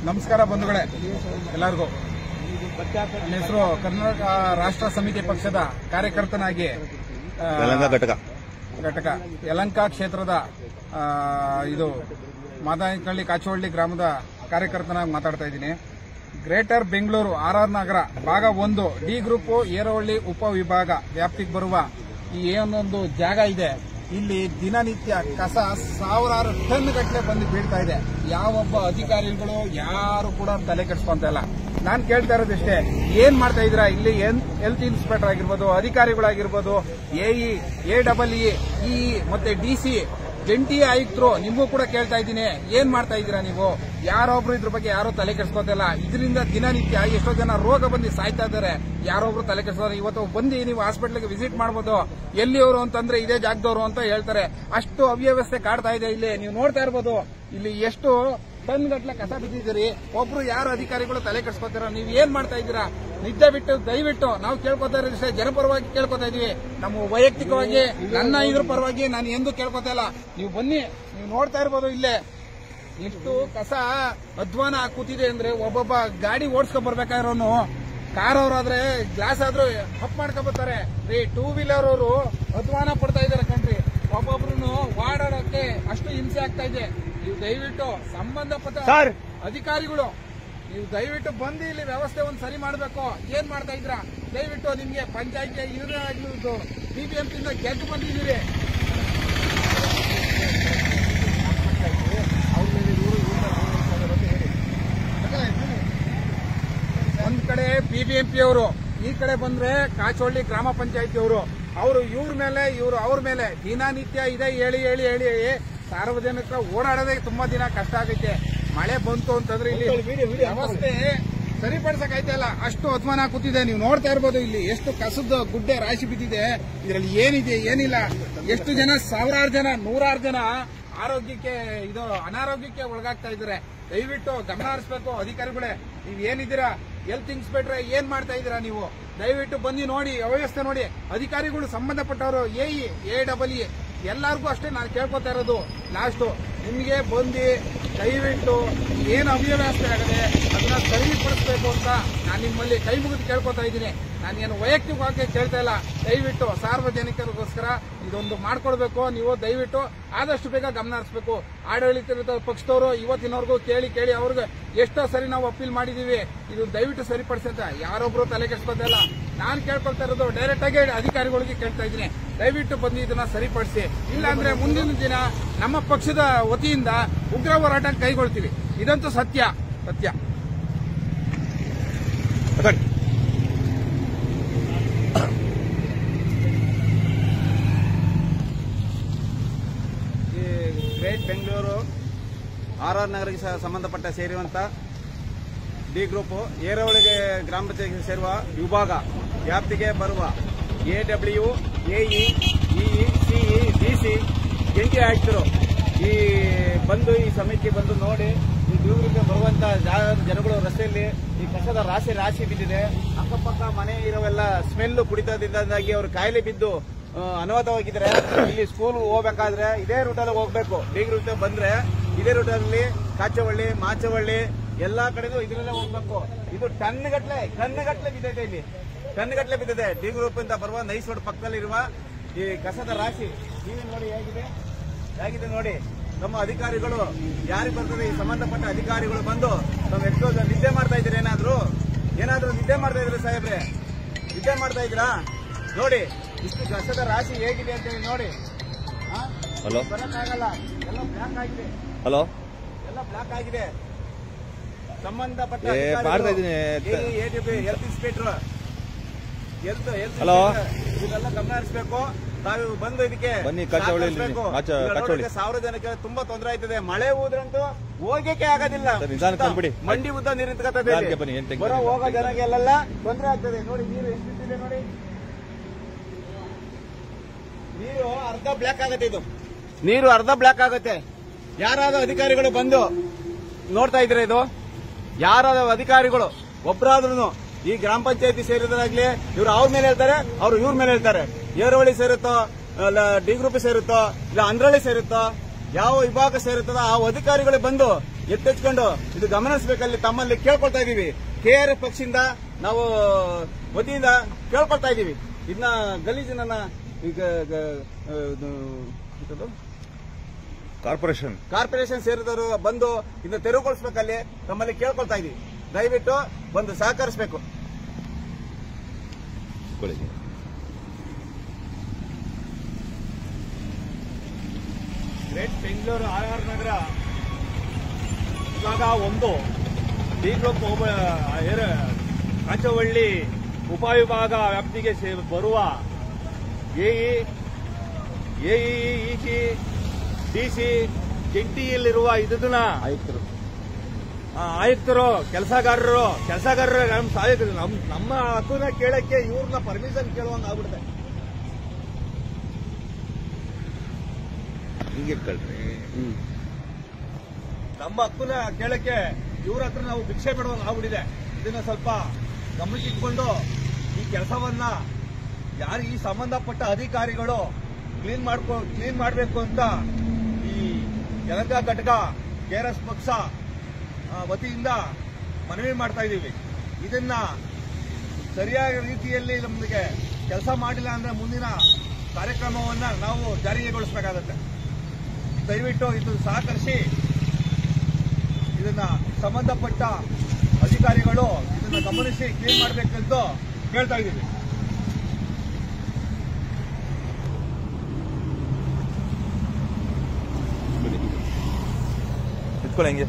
ನಮಸ್ಕಾರ ಬಂಧುಗಳೇ, ಎಲ್ಲರಿಗೂ ನನ್ನ ಹೆಸರು ಕರ್ನಾಟಕ ರಾಷ್ಟ್ರ ಸಮಿತಿ ಪಕ್ಷದ ಕಾರ್ಯಕರ್ತನಾಗಿ ಘಟಕ ಯಲಹಂಕ ಕ್ಷೇತ್ರದ ಇದು ಮಾದನಹಳ್ಳಿ ಕಾಚುವಳ್ಳಿ ಗ್ರಾಮದ ಕಾರ್ಯಕರ್ತನಾಗಿ ಮಾತಾಡ್ತಾ ಇದ್ದೀನಿ. ಗ್ರೇಟರ್ ಬೆಂಗಳೂರು RR ನಗರ ಭಾಗ 1 ಡಿ ಗ್ರೂಪ್ ಏರವಳ್ಳಿ ಉಪವಿಭಾಗ ವ್ಯಾಪ್ತಿಗೆ ಬರುವ ಈ ಏನೊಂದು ಜಾಗ ಇದೆ. ಇಲ್ಲಿ ದಿನನಿತ್ಯ ಕಸ ಸಾವಿರಾರು ಟನ್ ಗಟ್ಟಲೆ ಬಂದು ಬೀಳ್ತಾ ಇದೆ. ಯಾವೊಬ್ಬ ಅಧಿಕಾರಿಗಳು ಯಾರು ಕೂಡ ತಲೆ ಕೆಡಿಸ್ಕೊಂತ ಇಲ್ಲ. ನಾನು ಕೇಳ್ತಾ ಇರೋದಿಷ್ಟೇ, ಏನ್ ಮಾಡ್ತಾ ಇದ್ದೀರಾ ಇಲ್ಲಿ? ಹೆಲ್ತ್ ಇನ್ಸ್ಪೆಕ್ಟರ್ ಆಗಿರ್ಬೋದು, ಅಧಿಕಾರಿಗಳಾಗಿರ್ಬೋದು, AE, AEE ಮತ್ತೆ DC ಜಂಟಿ ಆಯುಕ್ತರು ನಿಮಗೂ ಕೂಡ ಕೇಳ್ತಾ ಇದ್ದೀನಿ, ಏನ್ ಮಾಡ್ತಾ ಇದ್ದೀರಾ ನೀವು? ಯಾರೊಬ್ರು ಇದ್ರ ಬಗ್ಗೆ ಯಾರು ತಲೆ ಕೆಡಿಸ್ಕೋತಿಲ್ಲ. ಇದರಿಂದ ದಿನನಿತ್ಯ ಎಷ್ಟೋ ಜನ ರೋಗ ಬಂದು ಸಾಯ್ತಾ ಇದ್ದಾರೆ, ಯಾರೊಬ್ರು ತಲೆ ಕೆಡಿಸ್ಕೋತಾರೆ. ಇವತ್ತು ಬಂದು ನೀವು ಹಾಸ್ಪಿಟಲ್ಗೆ ವಿಸಿಟ್ ಮಾಡಬಹುದು, ಎಲ್ಲಿಯವರು ಅಂತಂದ್ರೆ ಇದೇ ಜಾಗದವರು ಅಂತ ಹೇಳ್ತಾರೆ. ಅಷ್ಟು ಅವ್ಯವಸ್ಥೆ ಕಾಡ್ತಾ ಇದೆ ಇಲ್ಲಿ. ನೀವು ನೋಡ್ತಾ ಇರ್ಬೋದು, ಇಲ್ಲಿ ಎಷ್ಟು ಟನ್ ಗಟ್ಟಲೆ ಕಸ ಬಿದ್ದಿದ್ದೀರಿ. ಒಬ್ರು ಯಾರು ಅಧಿಕಾರಿಗಳು ತಲೆ ಕೆಡಿಸ್ಕೋತೀರ? ನೀವು ಏನ್ ಮಾಡ್ತಾ ಇದ್ದೀರಾ? ನಿದ್ದೆ ಬಿಟ್ಟು ದಯವಿಟ್ಟು ನಾವು ಕೇಳ್ಕೊತಾ ಇರೋದಿಷ್ಟೇ, ಜನಪರವಾಗಿ ಕೇಳ್ಕೊತಾ ಇದೀವಿ. ನಮ್ಮ ವೈಯಕ್ತಿಕವಾಗಿ ನನ್ನ ಇದ್ರ ಪರವಾಗಿ ನಾನು ಎಂದೂ ಕೇಳ್ಕೊತಾ ಇಲ್ಲ. ನೀವು ಬನ್ನಿ, ನೀವು ನೋಡ್ತಾ ಇರ್ಬೋದು ಇಲ್ಲೇ ಎಷ್ಟು ಕಸ ಅಧ್ವಾನ ಕೂತಿದೆ ಅಂದ್ರೆ, ಒಬ್ಬೊಬ್ಬ ಗಾಡಿ ಓಡಿಸ್ಕೊಂಡ್ ಬರ್ಬೇಕಾದ್ರೂ ಕಾರ್ ಅವರಾದ್ರೆ ಗ್ಲಾಸ್ ಆದ್ರೂ ಹಪ್ ಮಾಡ್ಕೊಂಡ್ಬರ್ತಾರೆ. ಟೂ ವೀಲರ್ ಅವರು ಅಧ್ವಾನ ಪಡ್ತಾ ಇದಾರೆ ಕಣ್ರಿ. ಒಬ್ಬೊಬ್ರು ಓಡಾಡೋಕೆ ಅಷ್ಟು ಹಿಂಸೆ ಆಗ್ತಾ ಇದೆ. ನೀವು ದಯವಿಟ್ಟು ಸಂಬಂಧಪಟ್ಟ ಅಧಿಕಾರಿಗಳು ನೀವು ದಯವಿಟ್ಟು ಬಂದು ಇಲ್ಲಿ ವ್ಯವಸ್ಥೆ ಒಂದು ಸರಿ ಮಾಡಬೇಕು. ಏನ್ ಮಾಡ್ತಾ ಇದ್ರ? ದಯವಿಟ್ಟು ನಿಮ್ಗೆ ಪಂಚಾಯತ್ ಆಗಿರೋದು BBMP ಗೆದ್ದು ಬಂದಿದ್ದೀರಿ. ಒಂದ್ ಕಡೆ BBMP ಅವರು, ಈ ಕಡೆ ಬಂದ್ರೆ ಕಾಚೋಳ್ಳಿ ಗ್ರಾಮ ಪಂಚಾಯತಿ ಅವರು ಇವ್ರ ಮೇಲೆ ಅವ್ರ ಮೇಲೆ ದಿನನಿತ್ಯ ಇದೆ. ಹೇಳಿ ಸಾರ್ವಜನಿಕರ ಓಡಾಡೋದೇ ತುಂಬಾ ದಿನ ಕಷ್ಟ ಆಗೈತೆ. ಮಳೆ ಬಂತು ಅಂತಂದ್ರೆ ಇಲ್ಲಿ ವ್ಯವಸ್ಥೆ ಸರಿಪಡಿಸಕ್ ಇಲ್ಲ, ಅಷ್ಟು ಅಧ್ವಾನ ಕೂತಿದೆ. ನೀವು ನೋಡ್ತಾ ಇರ್ಬೋದು ಇಲ್ಲಿ ಎಷ್ಟು ಕಸದ ಗುಡ್ಡೆ ರಾಶಿ ಬಿದ್ದಿದೆ. ಇದರಲ್ಲಿ ಏನಿದೆ ಏನಿಲ್ಲ, ಎಷ್ಟು ಜನ, ಸಾವಿರಾರು ಜನ, ನೂರಾರು ಜನ ಆರೋಗ್ಯಕ್ಕೆ ಅನಾರೋಗ್ಯಕ್ಕೆ ಒಳಗಾಗ್ತಾ ಇದ್ದಾರೆ. ದಯವಿಟ್ಟು ಗಮನ ಹರಿಸಬೇಕು ಅಧಿಕಾರಿಗಳೇ. ನೀವ್ ಏನಿದ್ದೀರಾ, ಹೆಲ್ತ್ ಇನ್ಸ್ಪೆಕ್ಟರ್ ಏನ್ ಮಾಡ್ತಾ ಇದ್ದೀರಾ ನೀವು? ದಯವಿಟ್ಟು ಬಂದು ನೋಡಿ, ಅವ್ಯವಸ್ಥೆ ನೋಡಿ. ಅಧಿಕಾರಿಗಳು ಸಂಬಂಧಪಟ್ಟವರು AE, AEE ಎಲ್ಲರಿಗೂ ಅಷ್ಟೇ ನಾನು ಕೇಳ್ಕೊತಾ ಇರೋದು. ಲಾಸ್ಟು ನಿಮಗೆ ಬಂದು ದಯವಿಟ್ಟು ಏನು ಅವ್ಯವಸ್ಥೆ ಆಗದೆ ಅದನ್ನ ಸರಿಪಡಿಸಬೇಕು ಅಂತ ನಾನು ನಿಮ್ಮಲ್ಲಿ ಕೈ ಮುಗಿದು ಕೇಳ್ಕೊತಾ ಇದ್ದೀನಿ. ನಾನೇನು ವೈಯಕ್ತಿಕವಾಗಿ ಕೇಳ್ತಾ ಇಲ್ಲ. ದಯವಿಟ್ಟು ಸಾರ್ವಜನಿಕರಿಗೋಸ್ಕರ ಇದೊಂದು ಮಾಡ್ಕೊಡ್ಬೇಕು. ನೀವು ದಯವಿಟ್ಟು ಆದಷ್ಟು ಬೇಗ ಗಮನ ಹರಿಸಬೇಕು. ಆಡಳಿತ ಪಕ್ಷದವರು ಇವತ್ತಿನವರೆಗೂ ಕೇಳಿ ಅವ್ರಿಗೆ ಎಷ್ಟೋ ಸರಿ ನಾವು ಅಪೀಲ್ ಮಾಡಿದೀವಿ, ಇದು ದಯವಿಟ್ಟು ಸರಿಪಡಿಸಿ ಅಂತ. ಯಾರೊಬ್ರು ತಲೆ ಕೆಡಿಸ್ಕೊತಾ ಇಲ್ಲ. ನಾನು ಕೇಳ್ಕೊಳ್ತಾ ಇರೋದು ಡೈರೆಕ್ಟ್ ಆಗಿ ಅಧಿಕಾರಿಗಳಿಗೆ ಕೇಳ್ತಾ ಇದ್ದೀನಿ, ದಯವಿಟ್ಟು ಬಂದು ಇದನ್ನ ಸರಿಪಡಿಸಿ. ಇಲ್ಲಾಂದ್ರೆ ಮುಂದಿನ ದಿನ ನಮ್ಮ ಪಕ್ಷದ ವತಿಯಿಂದ ಉಗ್ರ ಹೋರಾಟ ಕೈಗೊಳ್ತೀವಿ. ಇದಂತೂ ಸತ್ಯ. ಗ್ರೇಟ್ ಬೆಂಗಳೂರು RR ನಗರಕ್ಕೆ ಸಂಬಂಧಪಟ್ಟ ಸೇರುವಂತ ಡಿ ಗ್ರೂಪ್ ಏರವಳ್ಳಿ ಗ್ರಾಮ ಪಂಚಾಯತ್ ಸೇರುವ ವಿಭಾಗ ವ್ಯಾಪ್ತಿಗೆ ಬರುವ AEE, AE, CE, DC ಜಂಟಿ ಆಯುಕ್ತರು ಈ ಸಮಿತಿ ಬಂದು ನೋಡಿ, ಈ ದೇವರಿಗೆ ಬರುವಂತ ಜನಗಳು ರಸ್ತೆಯಲ್ಲಿ ಈ ಕಸದ ರಾಶಿ ಬಿದ್ದಿದೆ. ಅಕ್ಕಪಕ್ಕ ಮನೆ ಇರೋವೆಲ್ಲ ಸ್ಮೆಲ್ ಕುಡಿತದಿಂದಾಗಿ ಅವರು ಕಾಯಿಲೆ ಬಿದ್ದು ಅನಾಹುತವಾಗಿದ್ದಾರೆ. ಇಲ್ಲಿ ಸ್ಕೂಲ್ ಹೋಗ್ಬೇಕಾದ್ರೆ ಇದೇ ರೂಟಲ್ಲಿ ಹೋಗ್ಬೇಕು. ಡಿ ರೂಟ್ ಬಂದ್ರೆ ಇದೇ ರೂಟಲ್ಲಿ ಕಾಚವಳ್ಳಿ, ಮಾಚವಳ್ಳಿ ಎಲ್ಲಾ ಕಡೆಗೂ ಇದರಲ್ಲೇ ಹೋಗ್ಬೇಕು. ಇದು ಟನ್ ಗಟ್ಟಲೆ ಬಿದ್ದಿದೆ. ಇಲ್ಲಿ ಟನ್ ಗಟ್ಟಲೆ ಬಿದ್ದಿದೆ. ಡಿ ಗ್ರೂಪ್ ಅಂತ ಬರುವ ನೈಸ್ ರೋಡ್ ಪಕ್ಕದಲ್ಲಿರುವ ಈ ಕಸದ ರಾಶಿ ನೀವೇ ನೋಡಿ ಹೇಗಿದೆ ನೋಡಿ. ನಮ್ಮ ಅಧಿಕಾರಿಗಳು ಯಾರಿಗೆ ಬರ್ತದೆ, ಈ ಸಂಬಂಧಪಟ್ಟ ಅಧಿಕಾರಿಗಳು ಬಂದು ನಮ್ಮ ಎಷ್ಟೋ ನಿದ್ದೆ ಮಾಡ್ತಾ ಇದ್ದೀರಿ. ಏನಾದ್ರೂ ನಿದ್ದೆ ಮಾಡ್ತಾ ಇದ್ರಿ ಸಾಹೇಬ್ರೆ? ನಿದ್ದೆ ಮಾಡ್ತಾ ಇದ್ದೀರಾ? ನೋಡಿ ಇಷ್ಟು ಕಸದ ರಾಶಿ ಹೇಗಿದೆ ಅಂತ ಹೇಳಿ ನೋಡಿ. ಬರಕ್ಕಾಗಲ್ಲ, ಎಲ್ಲ ಬ್ಲಾಕ್ ಆಗಿದೆ. ಎಲ್ಲ ಬ್ಲಾಕ್ ಆಗಿದೆ. ಸಂಬಂಧಪಟ್ಟ ಹೆಲ್ತ್ ಇನ್ಸ್ಪೆಕ್ಟರ್ ಇದೆಲ್ಲ ಗಮನ ಹರಿಸಬೇಕು. ತಾವು ಬಂದು ಇದಕ್ಕೆ ಸಾರ್ವಜನಿಕ ತುಂಬಾ ತೊಂದರೆ ಆಯ್ತದೆ. ಮಳೆ ಹೋದ್ರಂತೂ ಹೋಗಕ್ಕೆ ಆಗೋದಿಲ್ಲ. ಮಂಡಿ ಉದ್ದ ನೀರು ನಿಂತ್ಕೊತದೆ. ಬರೋ ಹೋಗೋ ಜನಗೆಲ್ಲ ತೊಂದರೆ ಆಗ್ತದೆ. ನೋಡಿ ನೀರು ಎಷ್ಟಿದೆ ನೋಡಿ. ನೀರು ಅರ್ಧ ಬ್ಲಾಕ್ ಆಗುತ್ತೆ. ಯಾರಾದ ಅಧಿಕಾರಿಗಳು ಬಂದು ನೋಡ್ತಾ ಇದ್ರೆ ಇದು ಯಾರಾದ ಅಧಿಕಾರಿಗಳು ಒಬ್ಬರಾದ್ರೂ ಈ ಗ್ರಾಮ ಪಂಚಾಯತಿ ಸೇರಿದಾಗ್ಲಿ ಇವ್ರು ಅವ್ರ ಮೇಲೆ ಹೇಳ್ತಾರೆ, ಅವ್ರು ಇವ್ರ ಮೇಲೆ ಹೇಳ್ತಾರೆ. ಏರವಳ್ಳಿ ಸೇರುತ್ತೋ, ಡಿ ಗ್ರೂಪ್ ಸೇರುತ್ತೋ, ಇಲ್ಲ ಅಂದ್ರಳ್ಳಿ ಸೇರುತ್ತೋ, ಯಾವ ವಿಭಾಗ ಸೇರುತ್ತೋ ಆ ಅಧಿಕಾರಿಗಳು ಬಂದು ಎತ್ತೆಚ್ಕೊಂಡು ಇದು ಗಮನಿಸಬೇಕಲ್ಲಿ ತಮ್ಮಲ್ಲಿ ಕೇಳ್ಕೊಳ್ತಾ ಇದೀವಿ. KRF ಪಕ್ಷದಿಂದ ನಾವು ವತಿಯಿಂದ ಕೇಳ್ಕೊಳ್ತಾ ಇದೀವಿ. ಇದನ್ನ ಗಲೀಜನ್ನ ಈಗ ಕಾರ್ಪೊರೇಷನ್ ಸೇರಿದವರು ಬಂದು ಇದನ್ನ ತೆರವುಗೊಳಿಸಬೇಕಲ್ಲಿ ತಮ್ಮಲ್ಲಿ ಕೇಳ್ಕೊಳ್ತಾ ಇದೀವಿ. ದಯವಿಟ್ಟು ಬಂದು ಸಹಕರಿಸಬೇಕು. ಗ್ರೇಟ್ ಬೆಂಗಳೂರು RR ನಗರ ವಿಭಾಗ 1 ಡಿ ಗ್ರೂಪ್ ಕಾಚವಳ್ಳಿ ಉಪವಿಭಾಗ ವ್ಯಾಪ್ತಿಗೆ ಬರುವ EC DC ಜಂಟಿಯಲ್ಲಿರುವ ಇದನ್ನ ಆಯುಕ್ತರು ಕೆಲಸಗಾರರು ನಮ್ಮ ಸಹಾಯಕರು ನಮ್ಮ ಹಕ್ಕನ್ನ ಕೇಳಕ್ಕೆ ಇವ್ರನ್ನ ಪರ್ಮಿಷನ್ ಕೇಳುವಂಗ ಆಗ್ಬಿಡುತ್ತೆ. ನಮ್ಮ ಹಕ್ಕನ್ನ ಕೇಳಕ್ಕೆ ಇವ್ರ ಹತ್ರ ನಾವು ಭಿಕ್ಷೆ ಬಿಡುವಂಗ ಆಗ್ಬಿಟ್ಟಿದೆ. ಇದನ್ನ ಸ್ವಲ್ಪ ಗಮನಕ್ಕಿಟ್ಕೊಂಡು ಈ ಕೆಲಸವನ್ನ ಯಾರು ಈ ಸಂಬಂಧಪಟ್ಟ ಅಧಿಕಾರಿಗಳು ಕ್ಲೀನ್ ಮಾಡಬೇಕು ಅಂತ ಈ ಯಲಹಂಕ ಘಟಕ KRS ಪಕ್ಷ ವತಿಯಿಂದ ಮನವಿ ಮಾಡ್ತಾ ಇದ್ದೀವಿ. ಇದನ್ನ ಸರಿಯಾದ ರೀತಿಯಲ್ಲಿ ನಮಗೆ ಕೆಲಸ ಮಾಡಿಲ್ಲ ಅಂದ್ರೆ ಮುಂದಿನ ಕಾರ್ಯಕ್ರಮವನ್ನ ನಾವು ಜಾರಿಗೊಳಿಸಬೇಕಾಗತ್ತೆ. ದಯವಿಟ್ಟು ಇದು ಸಹಕರಿಸಿ ಇದನ್ನ ಸಂಬಂಧಪಟ್ಟ ಅಧಿಕಾರಿಗಳು ಇದನ್ನ ಗಮನಿಸಿ ಕ್ಲೀನ್ ಮಾಡಬೇಕೆಂದು ಕೇಳ್ತಾ ಇದ್ದೀವಿ. ಇಟ್ಕೊಳ್ಳಿ.